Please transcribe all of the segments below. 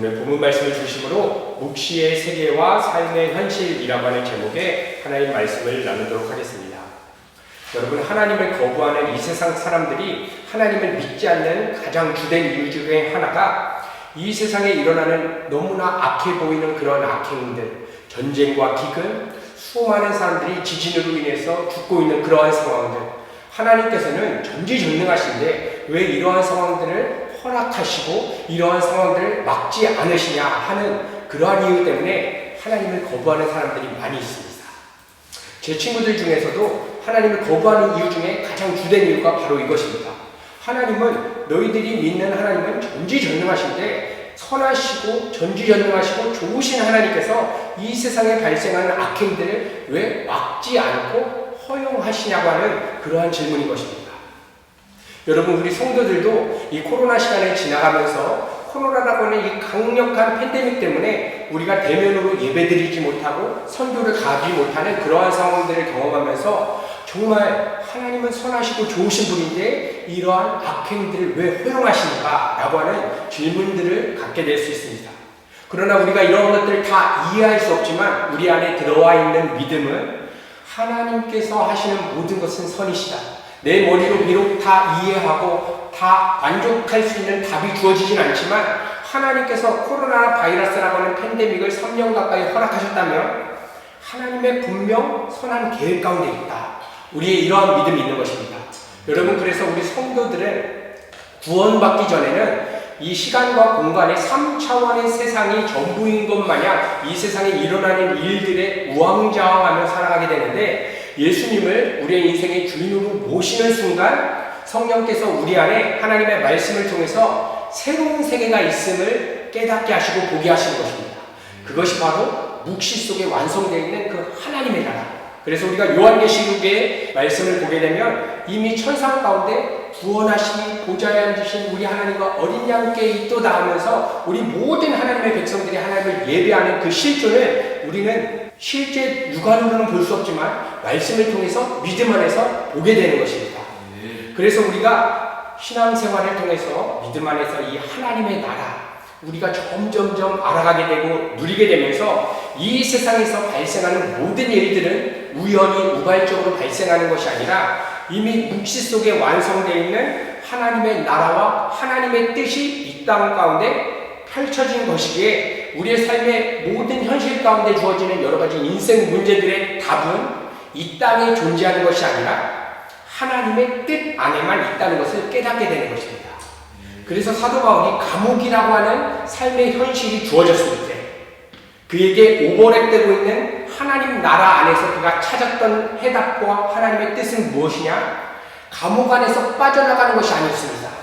오늘 본문 말씀을 중심으로 묵시의 세계와 삶의 현실이라고 하는 제목의 하나님 말씀을 나누도록 하겠습니다. 여러분, 하나님을 거부하는 이 세상 사람들이 하나님을 믿지 않는 가장 주된 이유 중에 하나가 이 세상에 일어나는 너무나 악해 보이는 그런 악행들, 전쟁과 기근, 수많은 사람들이 지진으로 인해서 죽고 있는 그러한 상황들, 하나님께서는 전지전능하신데 왜 이러한 상황들을 허락하시고 이러한 상황들을 막지 않으시냐 하는 그러한 이유 때문에 하나님을 거부하는 사람들이 많이 있습니다. 제 친구들 중에서도 하나님을 거부하는 이유 중에 가장 주된 이유가 바로 이것입니다. 하나님은, 너희들이 믿는 하나님은 전지전능하신데 선하시고 전지전능하시고 좋으신 하나님께서 이 세상에 발생하는 악행들을 왜 막지 않고 허용하시냐고 하는 그러한 질문인 것입니다. 여러분, 우리 성도들도 이 코로나 시간을 지나가면서 코로나라고 하는 이 강력한 팬데믹 때문에 우리가 대면으로 예배드리지 못하고 선교를 가지 못하는 그러한 상황들을 경험하면서 정말 하나님은 선하시고 좋으신 분인데 이러한 악행들을 왜 허용하시는가 라고 하는 질문들을 갖게 될 수 있습니다. 그러나 우리가 이런 것들을 다 이해할 수 없지만 우리 안에 들어와 있는 믿음은 하나님께서 하시는 모든 것은 선이시다. 내 머리로 비록 다 이해하고 다 만족할 수 있는 답이 주어지진 않지만 하나님께서 코로나 바이러스라고 하는 팬데믹을 3년 가까이 허락하셨다면 하나님의 분명 선한 계획 가운데 있다. 우리의 이러한 믿음이 있는 것입니다. 여러분, 그래서 우리 성도들은 구원받기 전에는 이 시간과 공간의 3차원의 세상이 전부인 것 마냥 이 세상에 일어나는 일들에 우왕좌왕하며 살아가게 되는데 예수님을 우리의 인생의 주인으로 모시는 순간 성령께서 우리 안에 하나님의 말씀을 통해서 새로운 세계가 있음을 깨닫게 하시고 보게 하시는 것입니다. 그것이 바로 묵시 속에 완성되어 있는 그 하나님의 나라. 그래서 우리가 요한계시록의 말씀을 보게 되면 이미 천상 가운데 구원하시니 보좌에 앉으신 우리 하나님과 어린 양께 있도다 하면서 우리 모든 하나님의 백성들이 하나님을 예배하는 그 실존을 우리는 실제 육안으로는 볼 수 없지만 말씀을 통해서 믿음 안에서 보게 되는 것입니다. 그래서 우리가 신앙생활을 통해서 믿음 안에서 이 하나님의 나라 우리가 점점점 알아가게 되고 누리게 되면서 이 세상에서 발생하는 모든 일들은 우연히 우발적으로 발생하는 것이 아니라 이미 묵시 속에 완성되어 있는 하나님의 나라와 하나님의 뜻이 이 땅 가운데 펼쳐진 것이기에 우리의 삶의 모든 현실 가운데 주어지는 여러 가지 인생 문제들의 답은 이 땅에 존재하는 것이 아니라 하나님의 뜻 안에만 있다는 것을 깨닫게 되는 것입니다. 그래서 사도 바울이 감옥이라고 하는 삶의 현실이 주어졌을 때 그에게 오버랩되고 있는 하나님 나라 안에서 그가 찾았던 해답과 하나님의 뜻은 무엇이냐? 감옥 안에서 빠져나가는 것이 아니었습니다.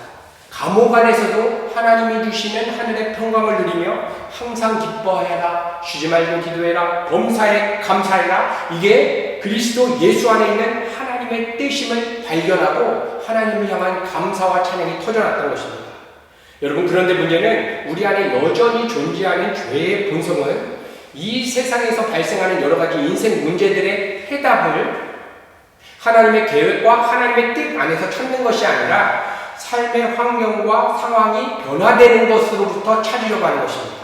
감옥 안에서도 하나님이 주시는 하늘의 평강을 누리며 항상 기뻐해라, 쉬지 말고 기도해라, 범사에 감사해라. 이게 그리스도 예수 안에 있는 하나님의 뜻임을 발견하고 하나님을 향한 감사와 찬양이 터져났던 것입니다. 여러분, 그런데 문제는 우리 안에 여전히 존재하는 죄의 본성은 이 세상에서 발생하는 여러 가지 인생 문제들의 해답을 하나님의 계획과 하나님의 뜻 안에서 찾는 것이 아니라 삶의 환경과 상황이 변화되는 것으로부터 찾으려고 하는 것입니다.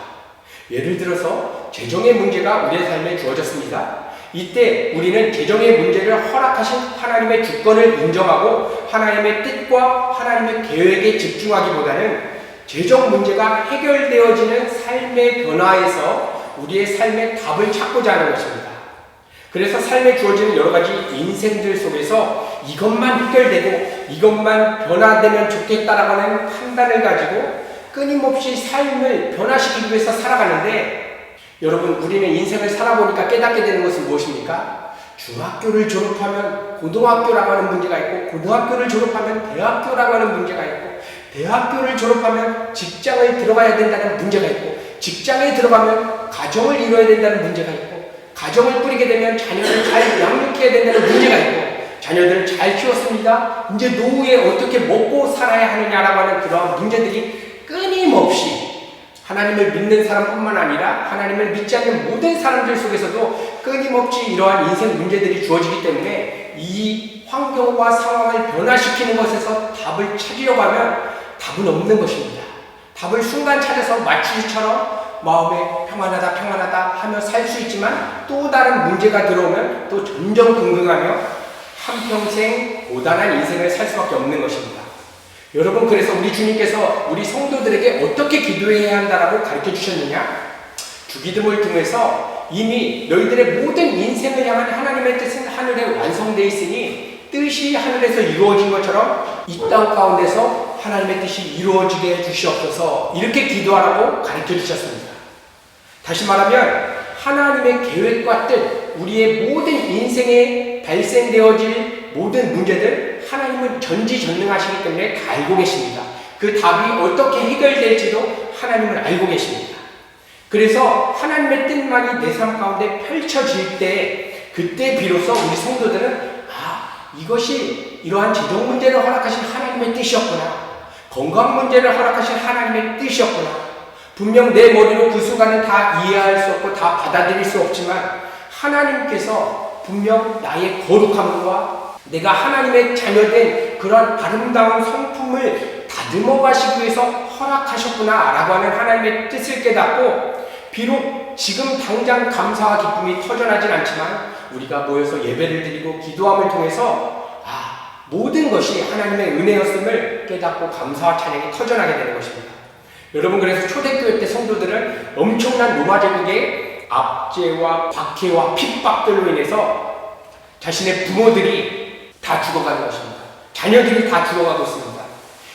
예를 들어서 재정의 문제가 우리의 삶에 주어졌습니다. 이때 우리는 재정의 문제를 허락하신 하나님의 주권을 인정하고 하나님의 뜻과 하나님의 계획에 집중하기보다는 재정 문제가 해결되어지는 삶의 변화에서 우리의 삶의 답을 찾고자 하는 것입니다. 그래서 삶에 주어지는 여러 가지 인생들 속에서 이것만 해결되고 이것만 변화되면 좋겠다라고 하는 판단을 가지고 끊임없이 삶을 변화시키기 위해서 살아가는데 여러분, 우리는 인생을 살아보니까 깨닫게 되는 것은 무엇입니까? 중학교를 졸업하면 고등학교라고 하는 문제가 있고 고등학교를 졸업하면 대학교라고 하는 문제가 있고 대학교를 졸업하면 직장을 들어가야 된다는 문제가 있고 직장에 들어가면 가정을 이뤄야 된다는 문제가 있고 가정을 꾸리게 되면 자녀를 잘 양육해야 된다는 문제가 있고 자녀들을 잘 키웠습니다. 이제 노후에 어떻게 먹고 살아야 하느냐라고 하는 그러한 문제들이 끊임없이 하나님을 믿는 사람뿐만 아니라 하나님을 믿지 않는 모든 사람들 속에서도 끊임없이 이러한 인생 문제들이 주어지기 때문에 이 환경과 상황을 변화시키는 것에서 답을 찾으려고 하면 답은 없는 것입니다. 답을 순간 찾아서 마취처럼 마음에 평안하다 평안하다 하며 살 수 있지만 또 다른 문제가 들어오면 또 전전긍긍하며 한평생 고단한 인생을 살 수밖에 없는 것입니다. 여러분, 그래서 우리 주님께서 우리 성도들에게 어떻게 기도해야 한다라고 가르쳐 주셨느냐? 주기도문을 통해서 이미 너희들의 모든 인생을 향한 하나님의 뜻은 하늘에 완성되어 있으니 뜻이 하늘에서 이루어진 것처럼 이 땅 가운데서 하나님의 뜻이 이루어지게 해주시옵소서, 이렇게 기도하라고 가르쳐 주셨습니다. 다시 말하면 하나님의 계획과 뜻, 우리의 모든 인생에 발생되어질 모든 문제들 하나님은 전지전능하시기 때문에 다 알고 계십니다. 그 답이 어떻게 해결될지도 하나님은 알고 계십니다. 그래서 하나님의 뜻만이 내 삶 가운데 펼쳐질 때, 그때 비로소 우리 성도들은 이것이 이러한 재정 문제를 허락하신 하나님의 뜻이었구나, 건강 문제를 허락하신 하나님의 뜻이었구나. 분명 내 머리로 그 순간은 다 이해할 수 없고 다 받아들일 수 없지만 하나님께서 분명 나의 거룩함과 내가 하나님의 자녀된 그런 아름다운 성품을 다듬어 가시기 위해서 허락하셨구나 라고 하는 하나님의 뜻을 깨닫고, 비록 지금 당장 감사와 기쁨이 터져나진 않지만 우리가 모여서 예배를 드리고 기도함을 통해서 모든 것이 하나님의 은혜였음을 깨닫고 감사와 찬양이 터져나게 되는 것입니다. 여러분, 그래서 초대교회 때 성도들은 엄청난 로마 제국의 압제와 박해와 핍박들로 인해서 자신의 부모들이 다 죽어가는 것입니다. 자녀들이 다 죽어가고 있습니다.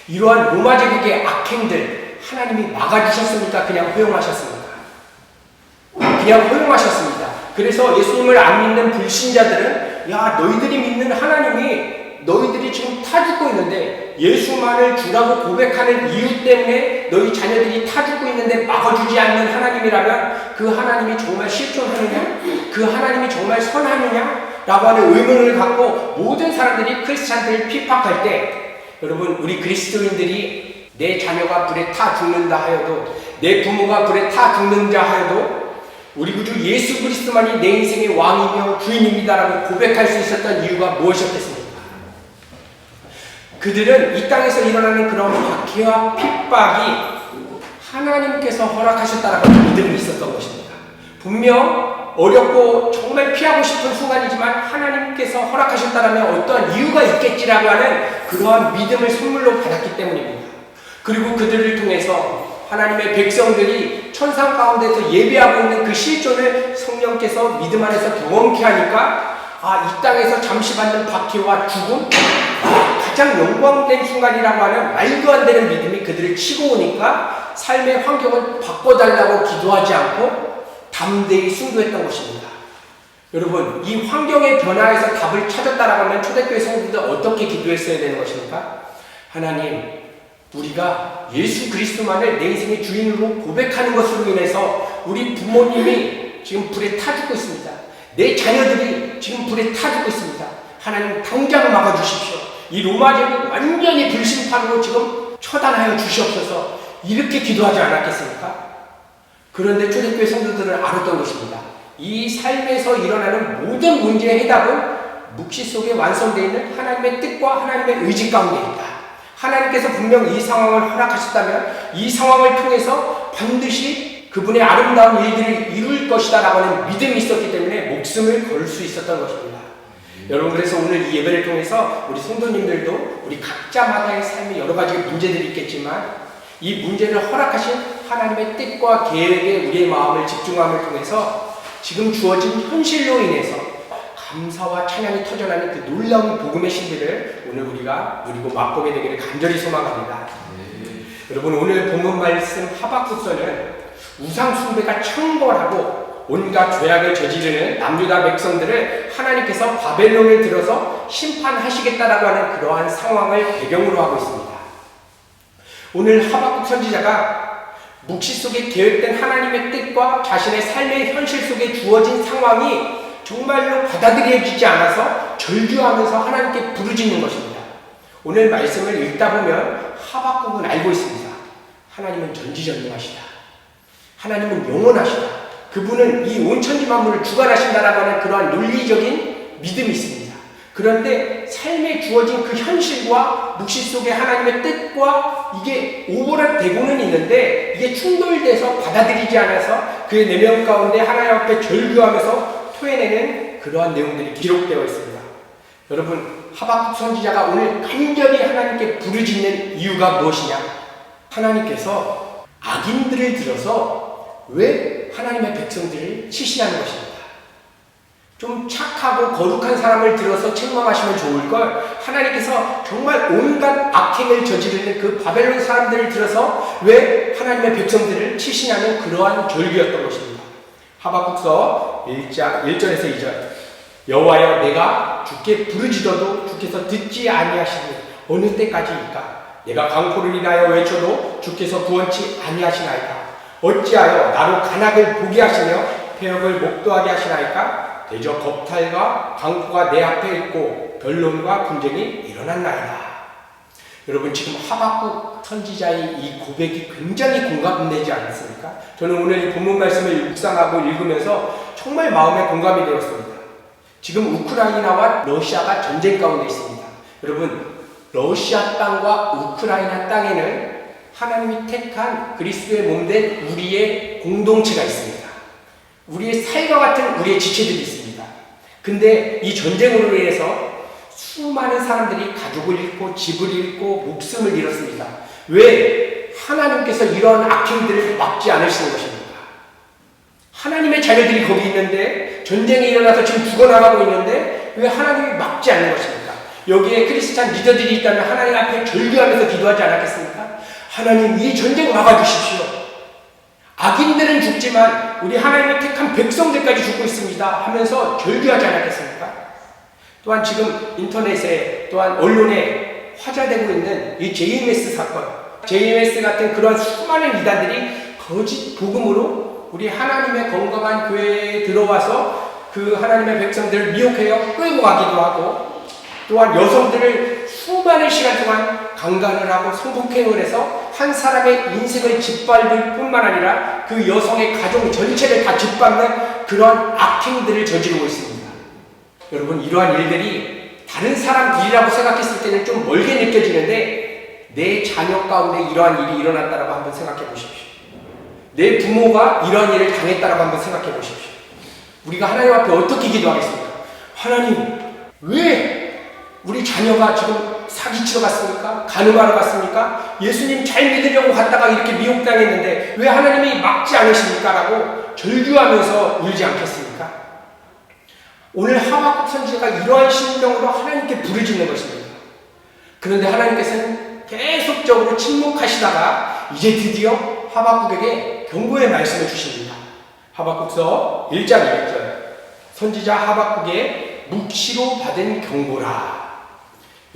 이러한 로마 제국의 악행들 하나님이 막아주셨습니까? 그냥 허용하셨습니까? 그냥 허용하셨습니다. 그래서 예수님을 안 믿는 불신자들은 너희들이 믿는 하나님이 너희들이 지금 타 죽고 있는데 예수만을 주라고 고백하는 이유 때문에 너희 자녀들이 타 죽고 있는데 막아주지 않는 하나님이라면 그 하나님이 정말 실존하느냐? 그 하나님이 정말 선하느냐? 라고 하는 의문을 갖고 모든 사람들이 크리스찬들을 핍박할 때, 여러분, 우리 그리스도인들이 내 자녀가 불에 타 죽는다 하여도, 내 부모가 불에 타 죽는다 하여도 우리 구주 예수 그리스도만이 내 인생의 왕이며 주인입니다라고 고백할 수 있었던 이유가 무엇이었겠습니까? 그들은 이 땅에서 일어나는 그런 박해와 핍박이 하나님께서 허락하셨다라는 믿음이 있었던 것입니다. 분명 어렵고 정말 피하고 싶은 순간이지만 하나님께서 허락하셨다라면 어떠한 이유가 있겠지라고 하는 그러한 믿음을 선물로 받았기 때문입니다. 그리고 그들을 통해서 하나님의 백성들이 천상 가운데서 예배하고 있는 그 실존을 성령께서 믿음 안에서 경험케 하니까 이 땅에서 잠시 받는 박해와 죽음, 가장 영광된 순간이라고 하는 말도 안 되는 믿음이 그들을 치고 오니까 삶의 환경을 바꿔달라고 기도하지 않고 담대히 순교했던 것입니다. 여러분, 이 환경의 변화에서 답을 찾았다라고 하면 초대교회 성도들 어떻게 기도했어야 되는 것입니까? 하나님, 우리가 예수 그리스도만을 내 인생의 주인으로 고백하는 것으로 인해서 우리 부모님이 지금 불에 타 죽고 있습니다. 내 자녀들이 지금 불에 타 죽고 있습니다. 하나님, 당장 막아주십시오. 이 로마 제국 완전히 불심판으로 지금 처단하여 주시옵소서, 이렇게 기도하지 않았겠습니까? 그런데 초대교회 성도들은 알았던 것입니다. 이 삶에서 일어나는 모든 문제의 해답은 묵시 속에 완성되어 있는 하나님의 뜻과 하나님의 의지 가운데 있다. 하나님께서 분명 이 상황을 허락하셨다면 이 상황을 통해서 반드시 그분의 아름다운 일들을 이룰 것이다 라고 하는 믿음이 있었기 때문에 목숨을 걸 수 있었던 것입니다. 여러분, 그래서 오늘 이 예배를 통해서 우리 성도님들도 우리 각자마다의 삶에 여러 가지 문제들이 있겠지만 이 문제를 허락하신 하나님의 뜻과 계획에 우리의 마음을 집중함을 통해서 지금 주어진 현실로 인해서 감사와 찬양이 터져나는 그 놀라운 복음의 신비를 오늘 우리가 누리고 맛보게 되기를 간절히 소망합니다. 여러분, 오늘 본문 말씀 하박국서는 우상 숭배가 창궐하고 온갖 죄악을 저지르는 남유다 백성들을 하나님께서 바벨론을 들어서 심판하시겠다라고 하는 그러한 상황을 배경으로 하고 있습니다. 오늘 하박국 선지자가 묵시 속에 계획된 하나님의 뜻과 자신의 삶의 현실 속에 주어진 상황이 정말로 받아들여지지 않아서 절규하면서 하나님께 부르짖는 것입니다. 오늘 말씀을 읽다 보면 하박국은 알고 있습니다. 하나님은 전지전능하시다. 하나님은 영원하시다. 그분은 이 온 천지 만물을 주관하신다라고 하는 그러한 논리적인 믿음이 있습니다. 그런데 삶에 주어진 그 현실과 묵시 속에 하나님의 뜻과 이게 오버랩되고는 있는데 이게 충돌돼서 받아들이지 않아서 그의 내면 가운데 하나님 앞에 절규하면서 토해내는 그러한 내용들이 기록되어 있습니다. 여러분, 하박국 선지자가 오늘 간절히 하나님께 부르짖는 이유가 무엇이냐? 하나님께서 악인들을 들어서 왜 하나님의 백성들을 치시하는 것입니다. 좀 착하고 거룩한 사람을 들어서 책망하시면 좋을걸, 하나님께서 정말 온갖 악행을 저지르는 그 바벨론 사람들을 들어서 왜 하나님의 백성들을 치시냐는 그러한 절규였던 것입니다. 하박국서 1절에서 2절. 여호와여, 내가 주께 부르짖어도 주께서 듣지 아니하시니 어느 때까지일까? 내가 강포를 인하여 외쳐도 주께서 구원치 아니하시나이까? 어찌하여 나로 간악을 보게 하시며 폐역을 목도하게 하시나이까? 대저 겁탈과 강포가 내 앞에 있고 변론과 분쟁이 일어났나이다. 여러분, 지금 하박국 선지자의 이 고백이 굉장히 공감되지 않습니까? 저는 오늘 이 본문 말씀을 묵상하고 읽으면서 정말 마음에 공감이 되었습니다. 지금 우크라이나와 러시아가 전쟁 가운데 있습니다. 여러분, 러시아 땅과 우크라이나 땅에는 하나님이 택한 그리스도의 몸된 우리의 공동체가 있습니다. 우리의 살과 같은 우리의 지체들이 있습니다. 근데 이 전쟁으로 인해서 수많은 사람들이 가족을 잃고 집을 잃고 목숨을 잃었습니다. 왜 하나님께서 이런 악행들을 막지 않으시는 것입니까? 하나님의 자녀들이 거기 있는데 전쟁이 일어나서 지금 죽어나가고 있는데 왜 하나님이 막지 않는 것입니까? 여기에 크리스찬 리더들이 있다면 하나님 앞에 절규하면서 기도하지 않았겠습니까? 하나님, 이 전쟁 막아주십시오. 악인들은 죽지만 우리 하나님의 택한 백성들까지 죽고 있습니다 하면서 절규하지 않았겠습니까? 또한 지금 인터넷에 또한 언론에 화제되고 있는 이 JMS 사건, JMS 같은 그런 수많은 이단들이 거짓 복음으로 우리 하나님의 건강한 교회에 들어와서 그 하나님의 백성들을 미혹하여 끌고 가기도 하고, 또한 여성들을 수많은 시간 동안 강간을 하고 성폭행을 해서 한 사람의 인생을 짓밟을 뿐만 아니라 그 여성의 가족 전체를 다 짓밟는 그런 악행들을 저지르고 있습니다. 여러분, 이러한 일들이 다른 사람 일이라고 생각했을 때는 좀 멀게 느껴지는데 내 자녀 가운데 이러한 일이 일어났다라고 한번 생각해 보십시오. 내 부모가 이러한 일을 당했다라고 한번 생각해 보십시오. 우리가 하나님 앞에 어떻게 기도하겠습니까? 하나님, 왜 우리 자녀가 지금 사기치러 갔습니까? 간음하러 갔습니까? 예수님 잘 믿으려고 갔다가 이렇게 미혹당했는데 왜 하나님이 막지 않으십니까? 라고 절규하면서 울지 않겠습니까? 오늘 하박국 선지자가 이러한 심정으로 하나님께 부르짖는 것입니다. 그런데 하나님께서는 계속적으로 침묵하시다가 이제 드디어 하박국에게 경고의 말씀을 주십니다. 하박국서 1장 1절. 선지자 하박국의 묵시로 받은 경고라.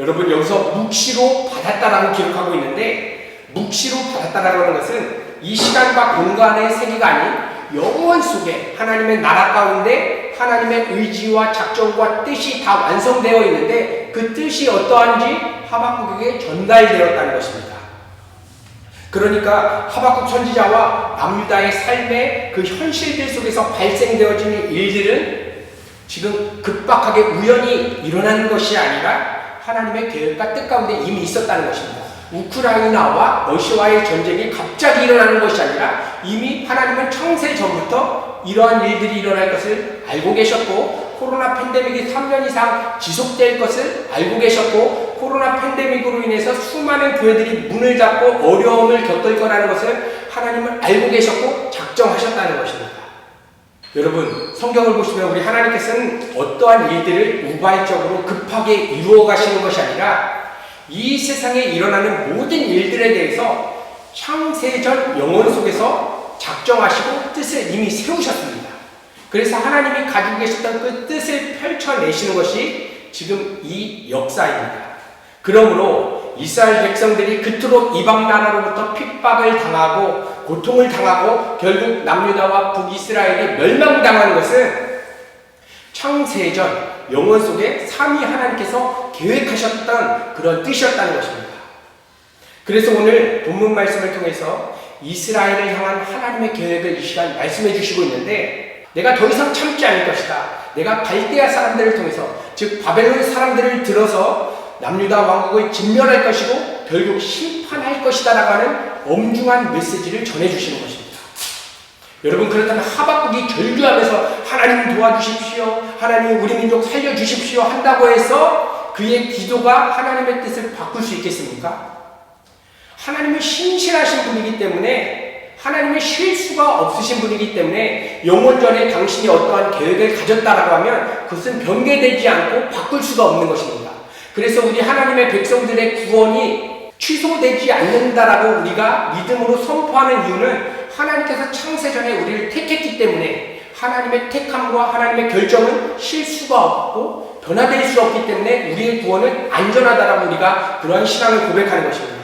여러분, 여기서 묵시로 받았다라고 기록하고 있는데, 묵시로 받았다라고 하는 것은 이 시간과 공간의 세계가 아닌 영원 속에 하나님의 나라 가운데 하나님의 의지와 작정과 뜻이 다 완성되어 있는데 그 뜻이 어떠한지 하박국에게 전달되었다는 것입니다. 그러니까 하박국 선지자와 남유다의 삶의 그 현실들 속에서 발생되어지는 일들은 지금 급박하게 우연히 일어나는 것이 아니라 하나님의 계획과 뜻 가운데 이미 있었다는 것입니다. 우크라이나와 러시아와의 전쟁이 갑자기 일어나는 것이 아니라 이미 하나님은 창세 전부터 이러한 일들이 일어날 것을 알고 계셨고, 코로나 팬데믹이 3년 이상 지속될 것을 알고 계셨고, 코로나 팬데믹으로 인해서 수많은 교회들이 문을 닫고 어려움을 겪을 거라는 것을 하나님은 알고 계셨고 작정하셨다는 것입니다. 여러분, 성경을 보시면 우리 하나님께서는 어떠한 일들을 우발적으로 급하게 이루어 가시는 것이 아니라 이 세상에 일어나는 모든 일들에 대해서 창세전 영원 속에서 작정하시고 뜻을 이미 세우셨습니다. 그래서 하나님이 가지고 계셨던 그 뜻을 펼쳐내시는 것이 지금 이 역사입니다. 그러므로 이스라엘 백성들이 그토록 이방 나라로부터 핍박을 당하고 고통을 당하고 결국 남유다와 북이스라엘이 멸망당하는 것은 창세전 영원 속에 삼위 하나님께서 계획하셨던 그런 뜻이었다는 것입니다. 그래서 오늘 본문 말씀을 통해서 이스라엘을 향한 하나님의 계획을 이 시간 말씀해 주시고 있는데, 내가 더 이상 참지 않을 것이다. 내가 갈대아 사람들을 통해서 즉 바벨론 사람들을 들어서 남유다 왕국을 진멸할 것이고 결국 심판할 것이다 라고 하는 엄중한 메시지를 전해주시는 것입니다. 여러분, 그렇다면 하박국이 절규하면서 하나님 도와주십시오, 하나님 우리 민족 살려주십시오 한다고 해서 그의 기도가 하나님의 뜻을 바꿀 수 있겠습니까? 하나님은 신실하신 분이기 때문에, 하나님의 실수가 없으신 분이기 때문에 영원전에 당신이 어떠한 계획을 가졌다라고 하면 그것은 변개되지 않고 바꿀 수가 없는 것입니다. 그래서 우리 하나님의 백성들의 구원이 취소되지 않는다라고 우리가 믿음으로 선포하는 이유는 하나님께서 창세전에 우리를 택했기 때문에 하나님의 택함과 하나님의 결정은 실수가 없고 변화될 수 없기 때문에 우리의 구원은 안전하다라고 우리가 그러한 신앙을 고백하는 것입니다.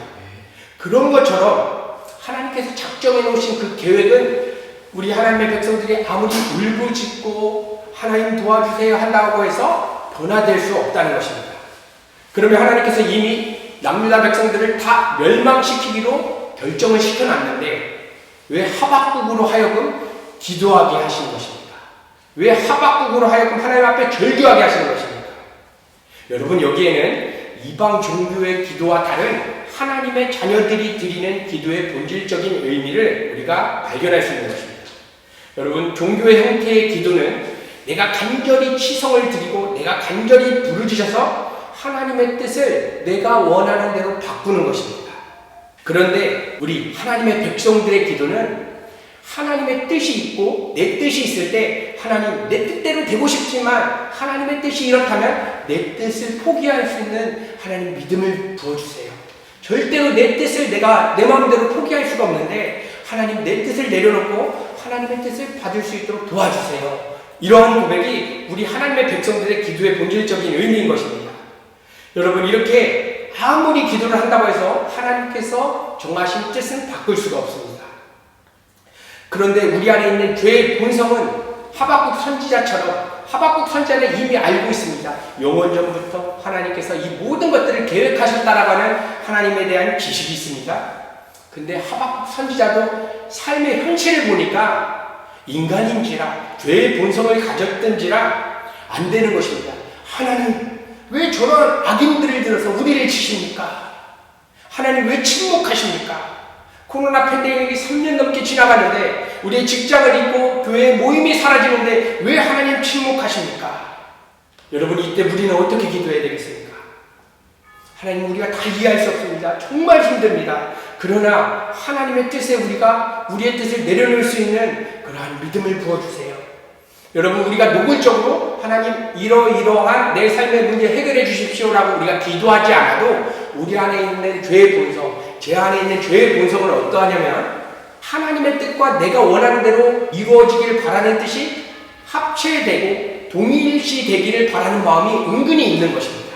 그런 것처럼 하나님께서 작정해 놓으신 그 계획은 우리 하나님의 백성들이 아무리 울부짖고 하나님 도와주세요 한다고 해서 변화될 수 없다는 것입니다. 그러면 하나님께서 이미 남유다 백성들을 다 멸망시키기로 결정을 시켜놨는데 왜 하박국으로 하여금 기도하게 하신 것입니까? 왜 하박국으로 하여금 하나님 앞에 절규하게 하시는 것입니까? 여러분, 여기에는 이방 종교의 기도와 다른 하나님의 자녀들이 드리는 기도의 본질적인 의미를 우리가 발견할 수 있는 것입니다. 여러분, 종교의 형태의 기도는 내가 간절히 치성을 드리고 내가 간절히 부르짖어서 하나님의 뜻을 내가 원하는 대로 바꾸는 것입니다. 그런데 우리 하나님의 백성들의 기도는 하나님의 뜻이 있고 내 뜻이 있을 때 하나님, 내 뜻대로 되고 싶지만 하나님의 뜻이 이렇다면 내 뜻을 포기할 수 있는 하나님 믿음을 부어주세요. 절대로 내 뜻을 내가 내 마음대로 포기할 수가 없는데 하나님, 내 뜻을 내려놓고 하나님의 뜻을 받을 수 있도록 도와주세요. 이러한 고백이 우리 하나님의 백성들의 기도의 본질적인 의미인 것입니다. 여러분, 이렇게 아무리 기도를 한다고 해서 하나님께서 정하신 뜻은 바꿀 수가 없습니다. 그런데 우리 안에 있는 죄의 본성은 하박국 선지자처럼, 하박국 선지자는 이미 알고 있습니다. 영원전부터 하나님께서 이 모든 것들을 계획하셨다라고 하는 하나님에 대한 지식이 있습니다. 근데 하박국 선지자도 삶의 현실을 보니까 인간인지라 죄의 본성을 가졌든지라 안 되는 것입니다. 하나님, 왜 저런 악인들을 들어서 우리를 치십니까? 하나님, 왜 침묵하십니까? 코로나 팬데믹이 3년 넘게 지나가는데 우리의 직장을 잃고 교회의 모임이 사라지는데 왜 하나님 침묵하십니까? 여러분, 이때 우리는 어떻게 기도해야 되겠습니까? 하나님, 우리가 다 이해할 수 없습니다. 정말 힘듭니다. 그러나 하나님의 뜻에 우리가 우리의 뜻을 내려놓을 수 있는 그러한 믿음을 부어주세요. 여러분, 우리가 노골적으로 하나님, 이러이러한 내 삶의 문제 해결해 주십시오라고 우리가 기도하지 않아도 우리 안에 있는 죄의 본성, 제 안에 있는 죄의 본성은 어떠하냐면 하나님의 뜻과 내가 원하는 대로 이루어지길 바라는 뜻이 합체되고 동일시 되기를 바라는 마음이 은근히 있는 것입니다.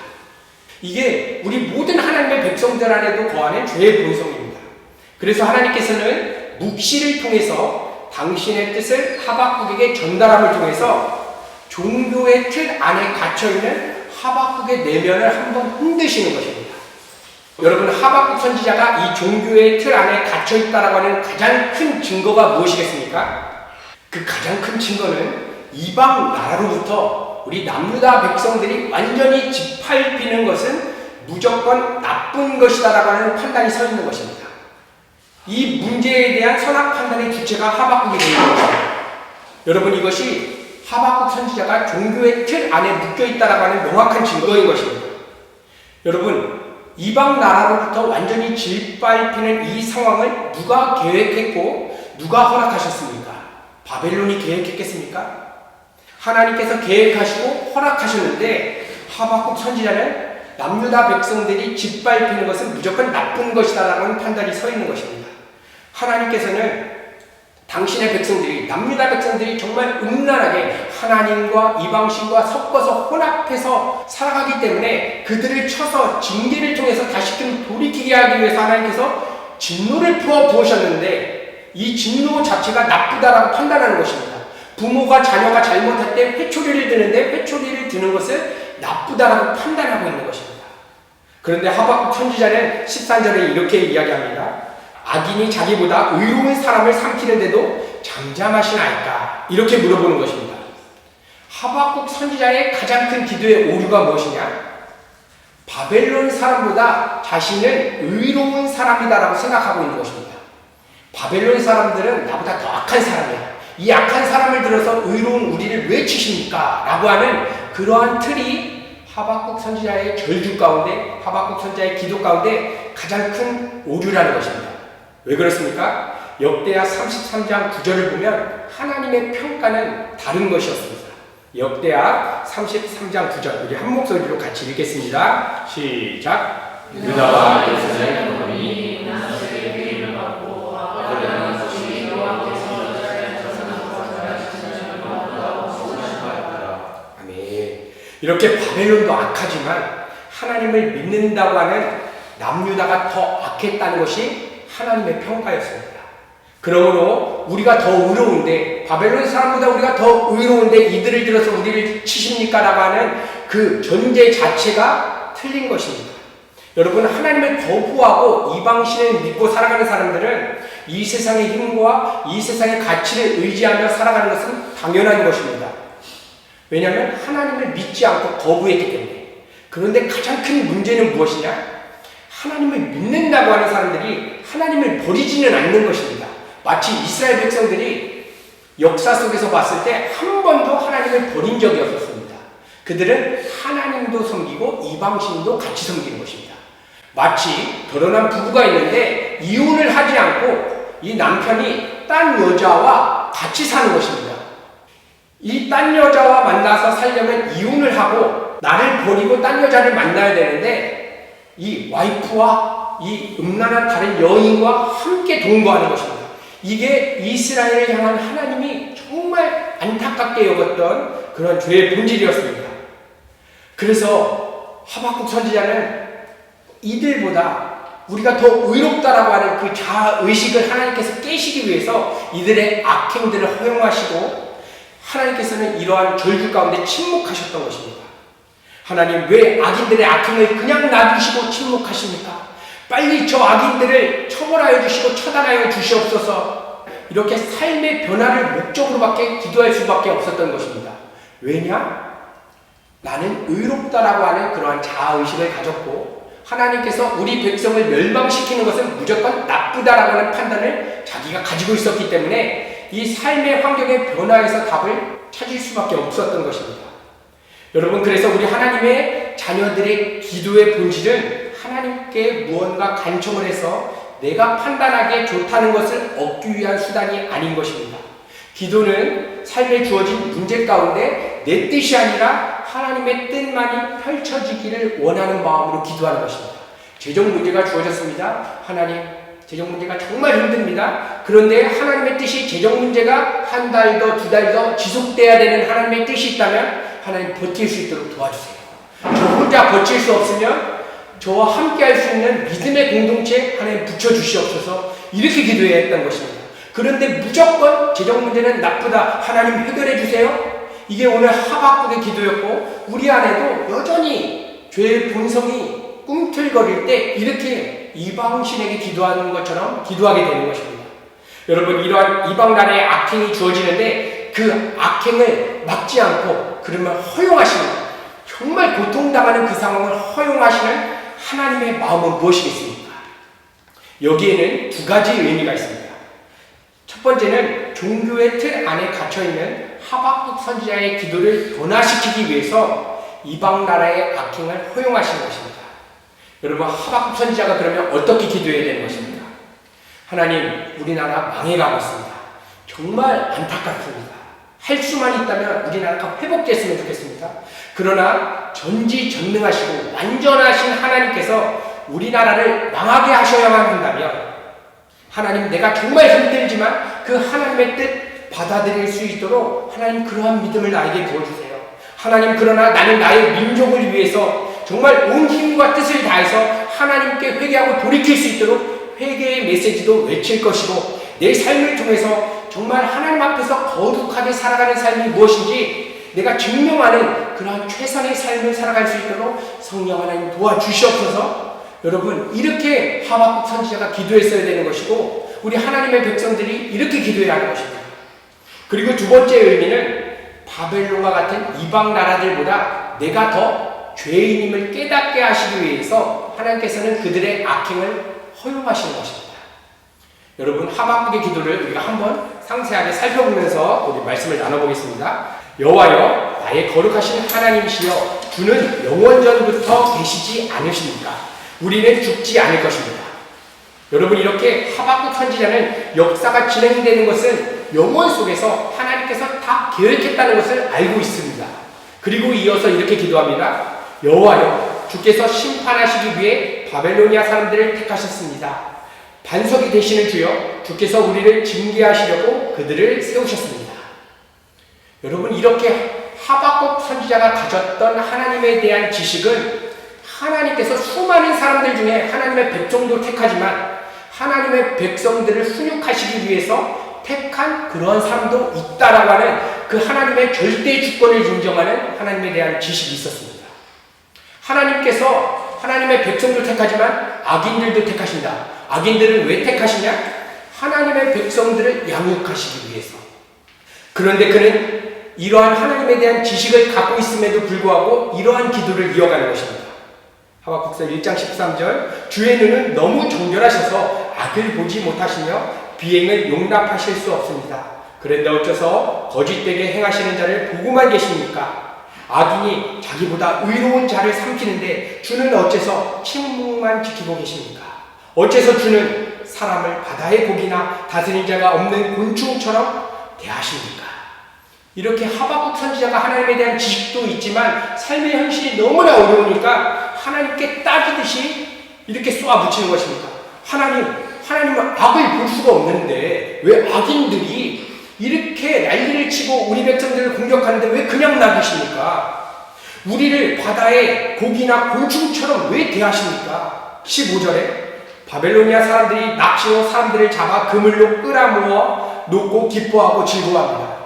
이게 우리 모든 하나님의 백성들 안에도 거하는 죄의 본성입니다. 그래서 하나님께서는 묵시를 통해서 당신의 뜻을 하박국에게 전달함을 통해서 종교의 틀 안에 갇혀있는 하박국의 내면을 한번 흔드시는 것입니다. 여러분, 하박국 선지자가 이 종교의 틀 안에 갇혀있다라고 하는 가장 큰 증거가 무엇이겠습니까? 그 가장 큰 증거는 이방 나라로부터 우리 남유다 백성들이 완전히 짓밟히는 것은 무조건 나쁜 것이다라고 하는 판단이 서 있는 것입니다. 이 문제에 대한 선악 판단의 주체가 하박국이 되는 것입니다. 여러분, 이것이 하박국 선지자가 종교의 틀 안에 묶여있다라고 하는 명확한 증거인 것입니다. 여러분, 이방 나라로부터 완전히 짓밟히는 이 상황을 누가 계획했고 누가 허락하셨습니까? 바벨론이 계획했겠습니까? 하나님께서 계획하시고 허락하셨는데 하박국 선지자는 남유다 백성들이 짓밟히는 것은 무조건 나쁜 것이다라고 하는 판단이 서 있는 것입니다. 하나님께서는 당신의 백성들이, 남유다 백성들이 정말 음란하게 하나님과 이방신과 섞어서 혼합해서 살아가기 때문에 그들을 쳐서 징계를 통해서 다시금 돌이키게 하기 위해서 하나님께서 진노를 부으셨는데 이 진노 자체가 나쁘다라고 판단하는 것입니다. 부모가 자녀가 잘못할 때 회초리를 드는데 회초리를 드는 것을 나쁘다라고 판단하고 있는 것입니다. 그런데 하박국 선지자는 13절에 이렇게 이야기합니다. 악인이 자기보다 의로운 사람을 삼키는데도 잠잠하시나이까? 이렇게 물어보는 것입니다. 하박국 선지자의 가장 큰 기도의 오류가 무엇이냐? 바벨론 사람보다 자신은 의로운 사람이다라고 생각하고 있는 것입니다. 바벨론 사람들은 나보다 더 악한 사람이야. 이 악한 사람을 들어서 의로운 우리를 왜 치십니까? 라고 하는 그러한 틀이 하박국 선지자의 절규 가운데, 하박국 선지자의 기도 가운데 가장 큰 오류라는 것입니다. 왜 그렇습니까? 역대하 33장 9절을 보면 하나님의 평가는 다른 것이었습니다. 역대하 33장 9절, 우리 한 목소리로 같이 읽겠습니다. 시작. 유다와 예루살렘 거민이 나세의 기름을 받고 아브라함 것이 여호와께서 아멘. 이렇게 바벨론도 악하지만 하나님을 믿는다고 하는 남유다가 더 악했다는 것이 하나님의 평가였습니다. 그러므로 우리가 더 의로운데, 바벨론 사람보다 우리가 더 의로운데 이들을 들어서 우리를 치십니까? 라고 하는 그 전제 자체가 틀린 것입니다. 여러분, 하나님을 거부하고 이방신을 믿고 살아가는 사람들은 이 세상의 힘과 이 세상의 가치를 의지하며 살아가는 것은 당연한 것입니다. 왜냐하면 하나님을 믿지 않고 거부했기 때문에. 그런데 가장 큰 문제는 무엇이냐? 하나님을 믿는다고 하는 사람들이 하나님을 버리지는 않는 것입니다. 마치 이스라엘 백성들이 역사 속에서 봤을 때 한 번도 하나님을 버린 적이 없었습니다. 그들은 하나님도 섬기고 이방신도 같이 섬기는 것입니다. 마치 결혼한 부부가 있는데 이혼을 하지 않고 이 남편이 딴 여자와 같이 사는 것입니다. 이 딴 여자와 만나서 살려면 이혼을 하고 나를 버리고 딴 여자를 만나야 되는데 이 와이프와 이 음란한 다른 여인과 함께 동거하는 것입니다. 이게 이스라엘을 향한 하나님이 정말 안타깝게 여겼던 그런 죄의 본질이었습니다. 그래서 하박국 선지자는 이들보다 우리가 더 의롭다라고 하는 그 자아의식을 하나님께서 깨시기 위해서 이들의 악행들을 허용하시고 하나님께서는 이러한 절규 가운데 침묵하셨던 것입니다. 하나님, 왜 악인들의 악행을 그냥 놔두시고 침묵하십니까? 빨리 저 악인들을 처벌하여 주시고 처단하여 주시옵소서. 이렇게 삶의 변화를 목적으로밖에 기도할 수밖에 없었던 것입니다. 왜냐? 나는 의롭다라고 하는 그러한 자아의식을 가졌고 하나님께서 우리 백성을 멸망시키는 것은 무조건 나쁘다라고 하는 판단을 자기가 가지고 있었기 때문에 이 삶의 환경의 변화에서 답을 찾을 수밖에 없었던 것입니다. 여러분, 그래서 우리 하나님의 자녀들의 기도의 본질은 하나님께 무언가 간청을 해서 내가 판단하기에 좋다는 것을 얻기 위한 수단이 아닌 것입니다. 기도는 삶에 주어진 문제 가운데 내 뜻이 아니라 하나님의 뜻만이 펼쳐지기를 원하는 마음으로 기도하는 것입니다. 재정 문제가 주어졌습니다. 하나님, 재정 문제가 정말 힘듭니다. 그런데 하나님의 뜻이 재정 문제가 한 달 더, 두 달 더 지속돼야 되는 하나님의 뜻이 있다면 하나님 버틸 수 있도록 도와주세요. 저 혼자 버틸 수 없으면 저와 함께 할 수 있는 믿음의 공동체 하나님 붙여주시옵소서. 이렇게 기도해야 했던 것입니다. 그런데 무조건 재정 문제는 나쁘다, 하나님 해결해 주세요. 이게 오늘 하박국의 기도였고 우리 안에도 여전히 죄의 본성이 꿈틀거릴 때 이렇게 이방신에게 기도하는 것처럼 기도하게 되는 것입니다. 여러분, 이러한 이방 나라의 악행이 주어지는데 그 악행을 막지 않고 그러면 허용하시는, 정말 고통당하는 그 상황을 허용하시는 하나님의 마음은 무엇이겠습니까? 여기에는 두 가지 의미가 있습니다. 첫 번째는 종교의 틀 안에 갇혀있는 하박국 선지자의 기도를 변화시키기 위해서 이방 나라의 악행을 허용하시는 것입니다. 여러분, 하박국 선지자가 그러면 어떻게 기도해야 되는 것입니까? 하나님, 우리나라 망해가고 있습니다. 정말 안타깝습니다. 할 수만 있다면 우리나라가 회복됐으면 좋겠습니다. 그러나 전지전능하시고 완전하신 하나님께서 우리나라를 망하게 하셔야만 한다면 하나님, 내가 정말 힘들지만 그 하나님의 뜻 받아들일 수 있도록 하나님 그러한 믿음을 나에게 부어주세요. 하나님, 그러나 나는 나의 민족을 위해서 정말 온 힘과 뜻을 다해서 하나님께 회개하고 돌이킬 수 있도록 회개의 메시지도 외칠 것이고 내 삶을 통해서 정말 하나님 앞에서 거룩하게 살아가는 삶이 무엇인지 내가 증명하는 그러한 최선의 삶을 살아갈 수 있도록 성령 하나님 도와주시옵소서. 여러분, 이렇게 하박국 선지자가 기도했어야 되는 것이고 우리 하나님의 백성들이 이렇게 기도해야 하는 것입니다. 그리고 두 번째 의미는 바벨론과 같은 이방 나라들보다 내가 더 죄인임을 깨닫게 하시기 위해서 하나님께서는 그들의 악행을 허용하시는 것입니다. 여러분, 하박국의 기도를 우리가 한번 상세하게 살펴보면서 우리 말씀을 나눠보겠습니다. 여호와여, 나의 거룩하신 하나님이시여, 주는 영원전부터 계시지 않으십니까? 우리는 죽지 않을 것입니다. 여러분, 이렇게 하박국 선지자는 역사가 진행되는 것을 영원 속에서 하나님께서 다 계획했다는 것을 알고 있습니다. 그리고 이어서 이렇게 기도합니다. 여호와여, 주께서 심판하시기 위해 바벨로니아 사람들을 택하셨습니다. 반석이 되시는 주여, 주께서 우리를 징계하시려고 그들을 세우셨습니다. 여러분, 이렇게 하박국 선지자가 가졌던 하나님에 대한 지식은 하나님께서 수많은 사람들 중에 하나님의 백성도 택하지만 하나님의 백성들을 훈육하시기 위해서 택한 그런 사람도 있다라고 하는 그 하나님의 절대 주권을 인정하는 하나님에 대한 지식이 있었습니다. 하나님께서 하나님의 백성도 택하지만 악인들도 택하신다. 악인들은 왜 택하시냐? 하나님의 백성들을 양육하시기 위해서. 그런데 그는 이러한 하나님에 대한 지식을 갖고 있음에도 불구하고 이러한 기도를 이어가는 것입니다. 하박국서 1장 13절, 주의 눈은 너무 정결하셔서 악을 보지 못하시며 비행을 용납하실 수 없습니다. 그런데 어째서 거짓되게 행하시는 자를 보고만 계십니까? 악인이 자기보다 의로운 자를 삼키는데 주는 어째서 침묵만 지키고 계십니까? 어째서 주는 사람을 바다의 고기나 다스린 자가 없는 곤충처럼 대하십니까? 이렇게 하박국 선지자가 하나님에 대한 지식도 있지만 삶의 현실이 너무나 어려우니까 하나님께 따지듯이 이렇게 쏘아붙이는 것입니다. 하나님은 악을 볼 수가 없는데 왜 악인들이 이렇게 난리를 치고 우리 백성들을 공격하는데 왜 그냥 놔두십니까? 우리를 바다의 고기나 곤충처럼 왜 대하십니까? 15절에 바벨로니아 사람들이 낚시로 사람들을 잡아 그물로 끌어모아 놓고 기뻐하고 즐거워합니다.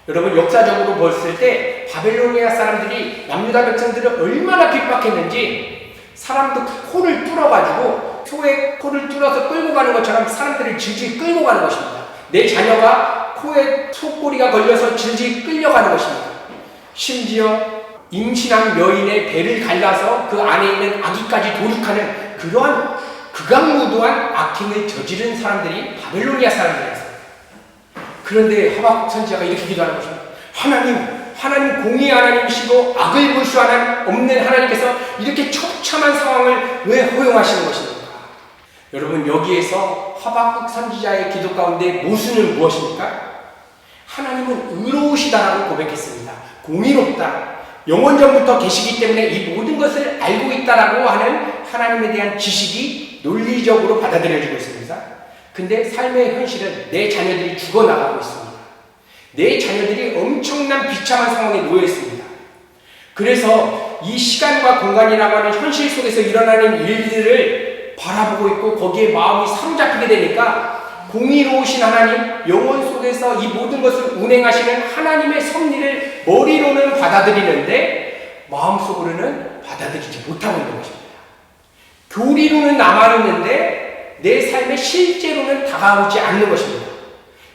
여러분, 역사적으로 봤을 때 바벨로니아 사람들이 남유다 백성들을 얼마나 핍박했는지 사람도 코를 뚫어가지고 소의 코를 뚫어서 끌고 가는 것처럼 사람들을 질질 끌고 가는 것입니다. 내 자녀가 코에 소꼬리가 걸려서 질질 끌려가는 것입니다. 심지어 임신한 여인의 배를 갈라서 그 안에 있는 아기까지 도륙하는 그러한 극악무도한 악행을 저지른 사람들이 바벨로니아 사람들이었어요. 그런데 하박국 선지자가 이렇게 기도하는 것입니다. 하나님 공의의 하나님이시고 악을 볼 수 없는 하나님께서 이렇게 처참한 상황을 왜 허용하시는 것입니까? 여러분, 여기에서 하박국 선지자의 기도 가운데 모순은 무엇입니까? 하나님은 의로우시다라고 고백했습니다. 공의롭다. 영원전부터 계시기 때문에 이 모든 것을 알고 있다라고 하는 하나님에 대한 지식이 논리적으로 받아들여지고 있습니다. 근데 삶의 현실은 내 자녀들이 죽어나가고 있습니다. 내 자녀들이 엄청난 비참한 상황에 놓여 있습니다. 그래서 이 시간과 공간이라고 하는 현실 속에서 일어나는 일들을 바라보고 있고 거기에 마음이 사로잡히게 되니까 공의로우신 하나님, 영원 속에서 이 모든 것을 운행하시는 하나님의 섭리를 머리로는 받아들이는데 마음속으로는 받아들이지 못하고 있는 것입니다. 교리로는 남아있는데 내 삶에 실제로는 다가오지 않는 것입니다.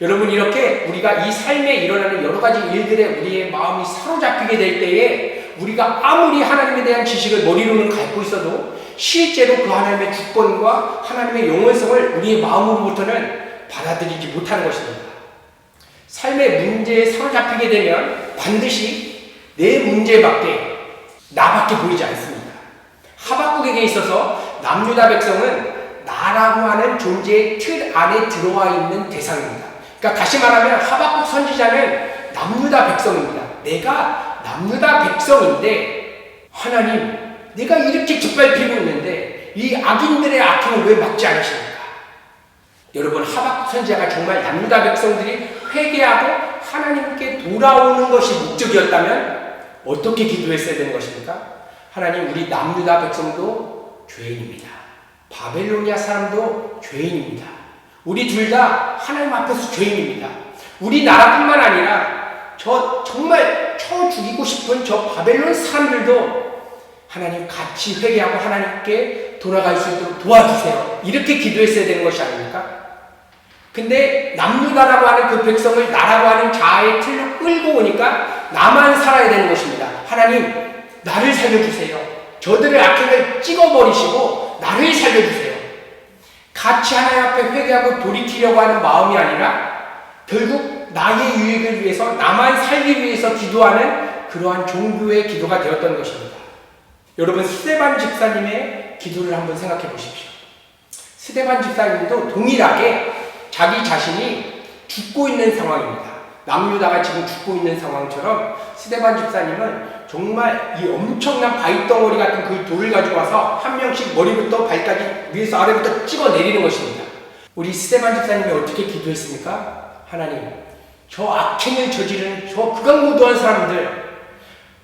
여러분, 이렇게 우리가 이 삶에 일어나는 여러 가지 일들에 우리의 마음이 사로잡히게 될 때에 우리가 아무리 하나님에 대한 지식을 머리로는 갖고 있어도 실제로 그 하나님의 주권과 하나님의 영원성을 우리의 마음으로부터는 받아들이지 못하는 것입니다. 삶의 문제에 사로잡히게 되면 반드시 내 문제밖에 나밖에 보이지 않습니다. 하박국에게 있어서 남유다 백성은 나라고 하는 존재의 틀 안에 들어와 있는 대상입니다. 그러니까 다시 말하면 하박국 선지자는 남유다 백성입니다. 내가 남유다 백성인데 하나님, 내가 이렇게 짓밟히고 있는데 이 악인들의 악행을 왜 막지 않으십니까? 여러분, 하박국 선지자가 정말 남유다 백성들이 회개하고 하나님께 돌아오는 것이 목적이었다면 어떻게 기도했어야 되는 것입니까? 하나님, 우리 남유다 백성도 죄인입니다. 바벨로니아 사람도 죄인입니다. 우리 둘 다 하나님 앞에서 죄인입니다. 우리나라뿐만 아니라 정말 죽이고 싶은 저 바벨론 사람들도 하나님 같이 회개하고 하나님께 돌아갈 수 있도록 도와주세요. 이렇게 기도했어야 되는 것이 아닙니까? 근데 남유다라고 하는 그 백성을 나라고 하는 자아의 틀로 끌고 오니까 나만 살아야 되는 것입니다. 하나님, 나를 살려주세요. 저들의 악행을 찍어버리시고 나를 살려주세요. 같이 하나님 앞에 회개하고 돌이키려고 하는 마음이 아니라 결국 나의 유익을 위해서, 나만 살기 위해서 기도하는 그러한 종교의 기도가 되었던 것입니다. 여러분, 스데반 집사님의 기도를 한번 생각해 보십시오. 스데반 집사님도 동일하게 자기 자신이 죽고 있는 상황입니다. 남유다가 지금 죽고 있는 상황처럼 스데반 집사님은 정말 이 엄청난 바위덩어리 같은 그 돌을 가지고 와서 한 명씩 머리부터 발까지 위에서 아래부터 찍어 내리는 것입니다. 우리 스데반 집사님이 어떻게 기도했습니까? 하나님, 저 악행을 저지르는 저 극악무도한 사람들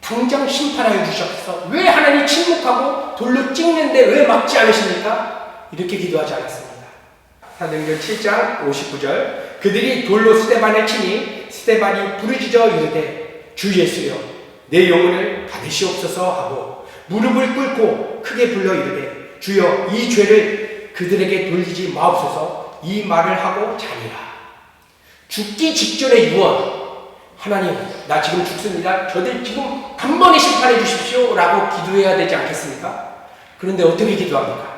당장 심판하여 주셔서 왜 하나님 침묵하고 돌로 찍는데 왜 막지 않으십니까? 이렇게 기도하지 않았습니다. 사도행전 7장 59절, 그들이 돌로 스데반을 치니 스데반이 부르짖어 이르되 주 예수여 내 영혼을 받으시옵소서 하고 무릎을 꿇고 크게 불러 이르되 주여 이 죄를 그들에게 돌리지 마옵소서. 이 말을 하고 자니라. 죽기 직전의 유언, 하나님, 나 지금 죽습니다. 저들 지금 단번에 심판해 주십시오 라고 기도해야 되지 않겠습니까? 그런데 어떻게 기도합니까?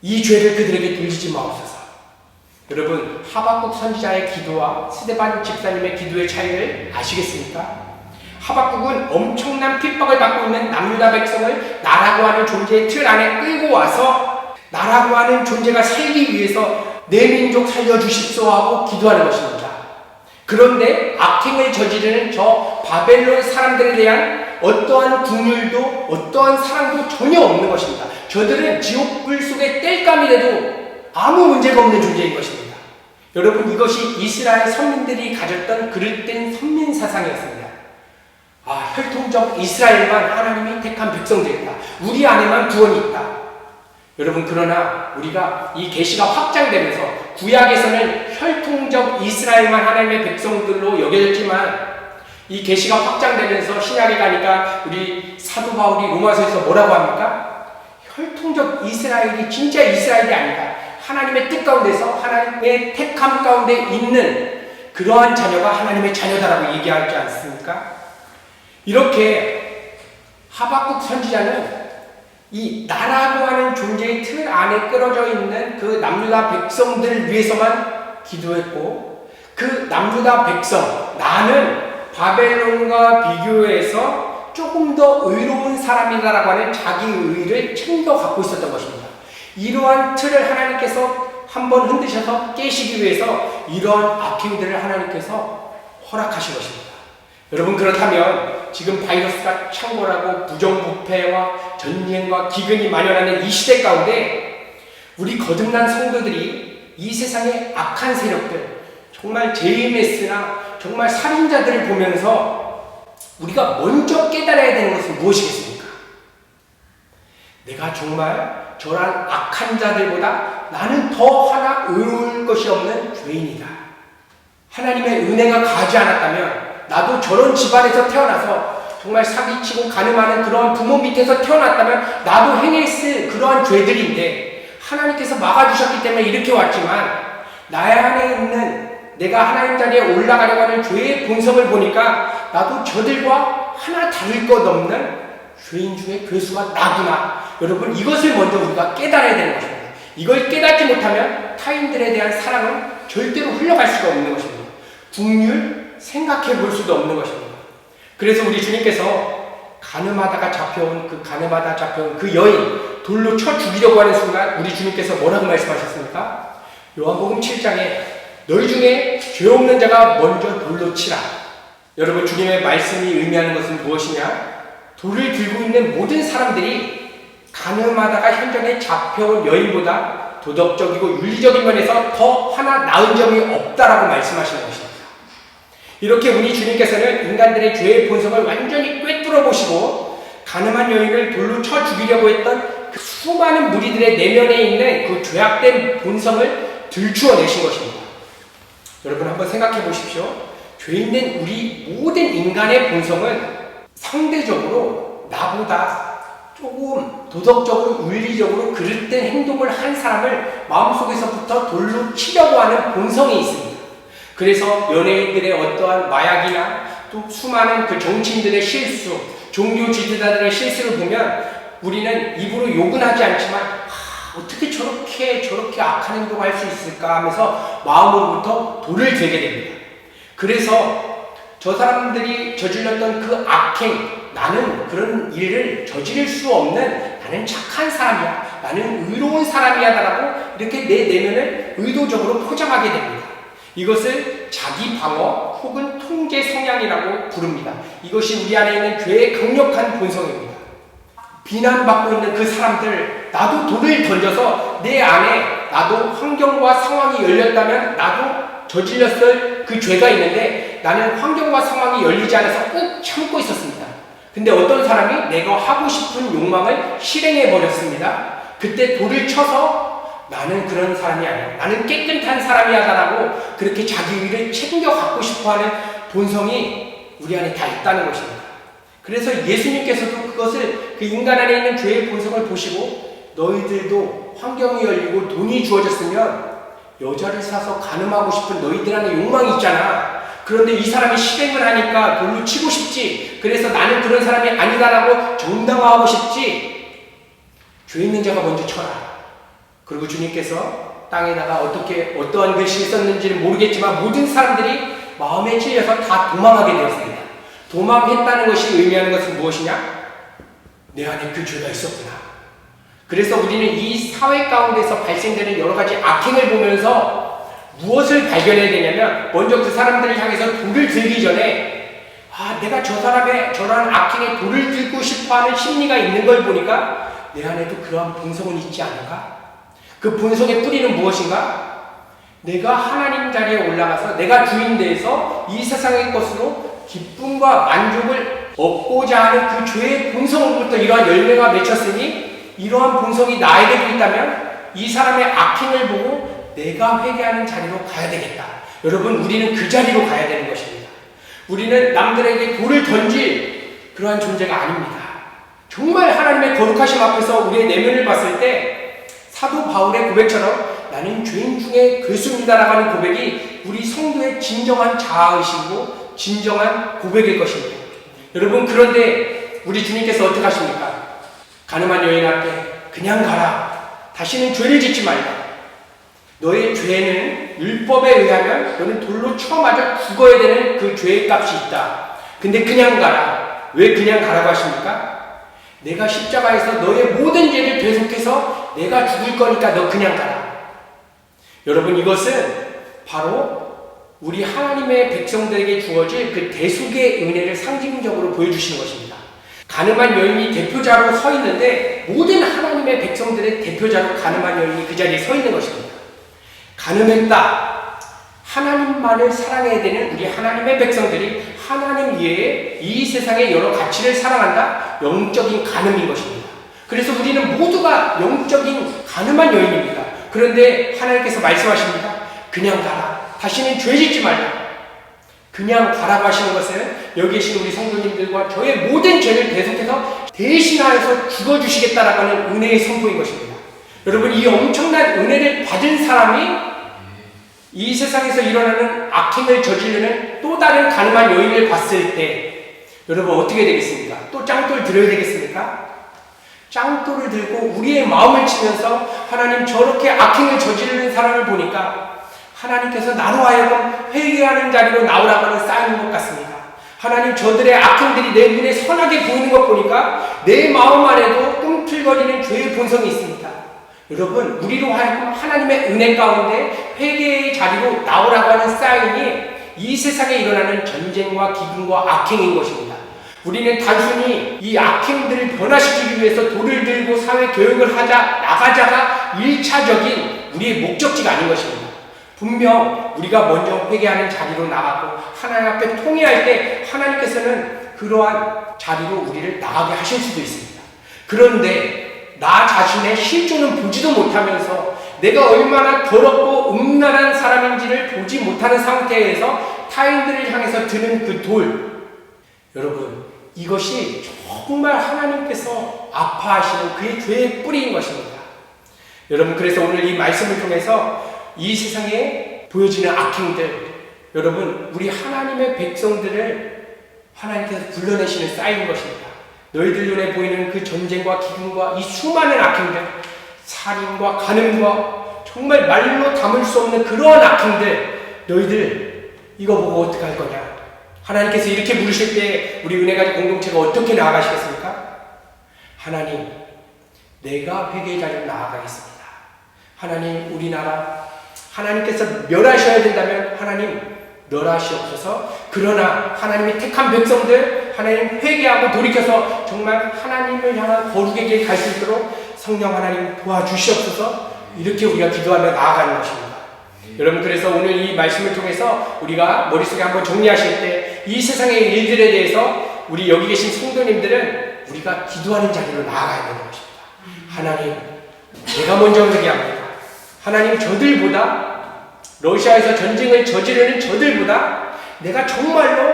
이 죄를 그들에게 돌리지 마옵소서. 여러분, 하박국 선지자의 기도와 스데반 집사님의 기도의 차이를 아시겠습니까? 하박국은 엄청난 핍박을 받고 있는 남유다 백성을 나라고 하는 존재의 틀 안에 끌고 와서 나라고 하는 존재가 살기 위해서 내 민족 살려주십시오 하고 기도하는 것입니다. 그런데 악행을 저지르는 저 바벨론 사람들에 대한 어떠한 국률도 어떠한 사랑도 전혀 없는 것입니다. 저들은 지옥불 속에 땔감이 돼도 아무 문제가 없는 존재인 것입니다. 여러분, 이것이 이스라엘 선민들이 가졌던 그릇된 선민 사상이었습니다. 아, 혈통적 이스라엘만 하나님이 택한 백성들이다. 우리 안에만 구원이 있다. 여러분, 그러나 우리가 이 계시가 확장되면서 구약에서는 혈통적 이스라엘만 하나님의 백성들로 여겨졌지만 이 계시가 확장되면서 신약에 가니까 우리 사도 바울이 로마서에서 뭐라고 합니까? 혈통적 이스라엘이 진짜 이스라엘이 아니다. 하나님의 뜻 가운데서 하나님의 택함 가운데 있는 그러한 자녀가 하나님의 자녀다라고 얘기하지 않습니까? 이렇게 하박국 선지자는 이 나라고 하는 존재의 틀 안에 끌어져 있는 그 남유다 백성들을 위해서만 기도했고, 그 남유다 백성, 나는 바벨론과 비교해서 조금 더 의로운 사람이다라고 하는 자기 의의를 챙겨 갖고 있었던 것입니다. 이러한 틀을 하나님께서 한번 흔드셔서 깨시기 위해서 이러한 악행들을 하나님께서 허락하신 것입니다. 여러분, 그렇다면 지금 바이러스가 창궐하고 부정부패와 전쟁과 기근이 만연하는 이 시대 가운데 우리 거듭난 성도들이 이 세상의 악한 세력들, 정말 JMS나 정말 살인자들을 보면서 우리가 먼저 깨달아야 되는 것은 무엇이겠습니까? 내가 정말 저런 악한 자들보다 나는 더 하나 의로울 것이 없는 죄인이다. 하나님의 은혜가 가지 않았다면 나도 저런 집안에서 태어나서 정말 사기치고 간음하는 그러한 부모 밑에서 태어났다면 나도 행했을 그러한 죄들인데 하나님께서 막아주셨기 때문에 이렇게 왔지만 나의 안에 있는 내가 하나님 자리에 올라가려고 하는 죄의 본성을 보니까 나도 저들과 하나 다를 것 없는 죄인 중에 괴수가 나구나. 여러분, 이것을 먼저 우리가 깨달아야 되는 것입니다. 이걸 깨닫지 못하면 타인들에 대한 사랑은 절대로 흘러갈 수가 없는 것입니다. 국률 생각해 볼 수도 없는 것입니다. 그래서 우리 주님께서 간음하다가 잡혀온 그 여인 돌로 쳐 죽이려고 하는 순간 우리 주님께서 뭐라고 말씀하셨습니까? 요한복음 7장에 너희 중에 죄 없는 자가 먼저 돌로 치라. 여러분, 주님의 말씀이 의미하는 것은 무엇이냐? 돌을 들고 있는 모든 사람들이 간음하다가 현장에 잡혀온 여인보다 도덕적이고 윤리적인 면에서 더 하나 나은 점이 없다라고 말씀하시는 것입니다. 이렇게 우리 주님께서는 인간들의 죄의 본성을 완전히 꿰뚫어 보시고 간음한 여인을 돌로 쳐 죽이려고 했던 그 수많은 무리들의 내면에 있는 그 죄악된 본성을 들추어내신 것입니다. 여러분, 한번 생각해 보십시오. 죄 있는 우리 모든 인간의 본성은 상대적으로 나보다 조금 도덕적으로 윤리적으로 그릇된 행동을 한 사람을 마음속에서부터 돌로 치려고 하는 본성이 있습니다. 그래서 연예인들의 어떠한 마약이나 또 수많은 그 정치인들의 실수, 종교 지도자들의 실수를 보면 우리는 입으로 욕은 하지 않지만 어떻게 저렇게 악한 행동을 할 수 있을까 하면서 마음으로부터 돌을 들게 됩니다. 그래서 저 사람들이 저질렀던 그 악행, 나는 그런 일을 저지를 수 없는, 나는 착한 사람이야, 나는 의로운 사람이야라고 이렇게 내 내면을 의도적으로 포장하게 됩니다. 이것을 자기 방어 혹은 통제 성향이라고 부릅니다. 이것이 우리 안에 있는 죄의 강력한 본성입니다. 비난받고 있는 그 사람들, 나도 돌을 던져서 내 안에 나도 환경과 상황이 열렸다면 나도 저질렀을 그 죄가 있는데 나는 환경과 상황이 열리지 않아서 꾹 참고 있었습니다. 근데 어떤 사람이 내가 하고 싶은 욕망을 실행해 버렸습니다. 그때 돌을 쳐서 나는 그런 사람이 아니야, 나는 깨끗한 사람이야라고 그렇게 자기 의를 챙겨 갖고 싶어하는 본성이 우리 안에 다 있다는 것입니다. 그래서 예수님께서도 그것을, 그 인간 안에 있는 죄의 본성을 보시고 너희들도 환경이 열리고 돈이 주어졌으면 여자를 사서 간음하고 싶은 너희들 안에 욕망이 있잖아. 그런데 이 사람이 실행을 하니까 돌로 치고 싶지. 그래서 나는 그런 사람이 아니다라고 정당화하고 싶지. 죄 있는 자가 먼저 쳐라. 그리고 주님께서 땅에다가 어떠한 글씨를 썼는지는 모르겠지만 모든 사람들이 마음에 찔려서 다 도망하게 되었습니다. 도망했다는 것이 의미하는 것은 무엇이냐? 내 안에 그 죄가 있었구나. 그래서 우리는 이 사회 가운데서 발생되는 여러 가지 악행을 보면서 무엇을 발견해야 되냐면, 먼저 그 사람들을 향해서 돌을 들기 전에 내가 저 사람의 저러한 악행에 돌을 들고 싶어하는 심리가 있는 걸 보니까 내 안에도 그러한 본성은 있지 않은가? 그 본성의 뿌리는 무엇인가? 내가 하나님 자리에 올라가서 내가 주인 되어서 이 세상의 것으로 기쁨과 만족을 얻고자 하는 그 죄의 본성으로부터 이러한 열매가 맺혔으니, 이러한 본성이 나에게도 있다면 이 사람의 악행을 보고 내가 회개하는 자리로 가야 되겠다. 여러분, 우리는 그 자리로 가야 되는 것입니다. 우리는 남들에게 돌을 던질 그러한 존재가 아닙니다. 정말 하나님의 거룩하심 앞에서 우리의 내면을 봤을 때 사도 바울의 고백처럼 나는 죄인 중에 괴수입니다라고 하는 고백이 우리 성도의 진정한 자아의식이고 진정한 고백일 것입니다. 여러분, 그런데 우리 주님께서 어떻게 하십니까? 가늠한 여인 앞에 그냥 가라. 다시는 죄를 짓지 말라. 너의 죄는 율법에 의하면 너는 돌로 쳐 맞아 죽어야 되는 그 죄의 값이 있다. 근데 그냥 가라. 왜 그냥 가라고 하십니까? 내가 십자가에서 너의 모든 죄를 대속해서 내가 죽을 거니까 너 그냥 가라. 여러분, 이것은 바로 우리 하나님의 백성들에게 주어질 그 대속의 은혜를 상징적으로 보여주시는 것입니다. 가늠한 여인이 대표자로 서 있는데 모든 하나님의 백성들의 대표자로 가늠한 여인이 그 자리에 서 있는 것입니다. 가늠했다. 하나님만을 사랑해야 되는 우리 하나님의 백성들이 하나님 외에 이 세상의 여러 가치를 사랑한다. 영적인 가늠인 것입니다. 그래서 우리는 모두가 영적인 가늠한 여인입니다. 그런데 하나님께서 말씀하십니다. 그냥 가라. 다시는 죄 짓지 말라. 그냥 가라고 하시는 것은 여기 계신 우리 성도님들과 저의 모든 죄를 대속해서 대신하여서 죽어주시겠다라고 하는 은혜의 선포인 것입니다. 여러분, 이 엄청난 은혜를 받은 사람이 이 세상에서 일어나는 악행을 저지르는 또 다른 가늠한 여인을 봤을 때 여러분 어떻게 되겠습니까? 또 짱돌 들어야 되겠습니까? 짱돌을 들고 우리의 마음을 치면서 하나님, 저렇게 악행을 저지르는 사람을 보니까 하나님께서 나로 하여금 회개하는 자리로 나오라고 하는 사인인 것 같습니다. 하나님, 저들의 악행들이 내 눈에 선하게 보이는 것 보니까 내 마음 안에도 꿈틀거리는 죄의 본성이 있습니다. 여러분, 우리로 하여금 하나님의 은혜 가운데 회개의 자리로 나오라고 하는 사인이 이 세상에 일어나는 전쟁과 기근과 악행인 것입니다. 우리는 단순히 이 악행들을 변화시키기 위해서 돌을 들고 사회 교육을 나가자가 1차적인 우리의 목적지가 아닌 것입니다. 분명 우리가 먼저 회개하는 자리로 나가고 하나님 앞에 통회할 때 하나님께서는 그러한 자리로 우리를 나가게 하실 수도 있습니다. 그런데 나 자신의 실존은 보지도 못하면서 내가 얼마나 더럽고 음란한 사람인지를 보지 못하는 상태에서 타인들을 향해서 드는 그 돌, 여러분, 이것이 정말 하나님께서 아파하시는 그의 죄의 뿌리인 것입니다. 여러분, 그래서 오늘 이 말씀을 통해서 이 세상에 보여지는 악행들, 여러분, 우리 하나님의 백성들을 하나님께서 불러내시는 사인인 것입니다. 너희들 눈에 보이는 그 전쟁과 기근과 이 수많은 악행들, 살인과 간음과 정말 말로 담을 수 없는 그러한 악행들, 너희들 이거 보고 어떻게 할 거냐? 하나님께서 이렇게 물으실 때 우리 은혜가족 공동체가 어떻게 나아가시겠습니까? 하나님, 내가 회개의 자리로 나아가겠습니다. 하나님, 우리나라 하나님께서 멸하셔야 된다면 하나님 멸하시옵소서. 그러나 하나님이 택한 백성들 하나님 회개하고 돌이켜서 정말 하나님을 향한 거룩의 길 갈 수 있도록 성령 하나님 도와주시옵소서. 이렇게 우리가 기도하며 나아가는 것입니다. 여러분, 그래서 오늘 이 말씀을 통해서 우리가 머릿속에 한번 정리하실 때 이 세상의 일들에 대해서 우리 여기 계신 성도님들은 우리가 기도하는 자리로 나아가야 되는 것입니다. 하나님, 내가 먼저 회개합니다. 하나님, 저들보다 러시아에서 전쟁을 저지르는 저들보다 내가 정말로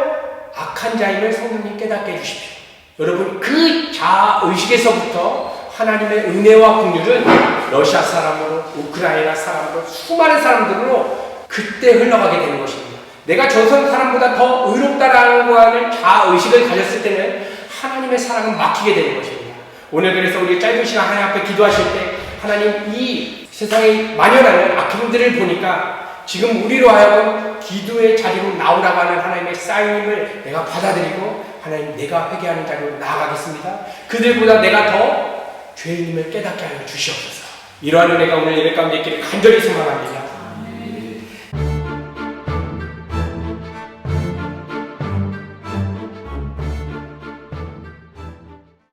악한 자임을 성령님 깨닫게 해주십시오. 여러분, 그 자아의식에서부터 하나님의 은혜와 긍휼은 러시아 사람으로, 우크라이나 사람으로, 수많은 사람들로 그때 흘러가게 되는 것입니다. 내가 저 사람보다 더 의롭다라고 하는 자아의식을 가졌을 때는 하나님의 사랑은 막히게 되는 것입니다. 오늘 그래서 우리 짧은 시간 하나님 앞에 기도하실 때 하나님, 이 세상에 만연하는 악행들을 보니까 지금 우리로 하여금 기도의 자리로 나오라고 하는 하나님의 사인임을 내가 받아들이고 하나님, 내가 회개하는 자리로 나아가겠습니다. 그들보다 내가 더 죄인임을 깨닫게 하여 주시옵소서. 이러한 은혜가 오늘 예배 가운데 있기를 간절히 소망합니다.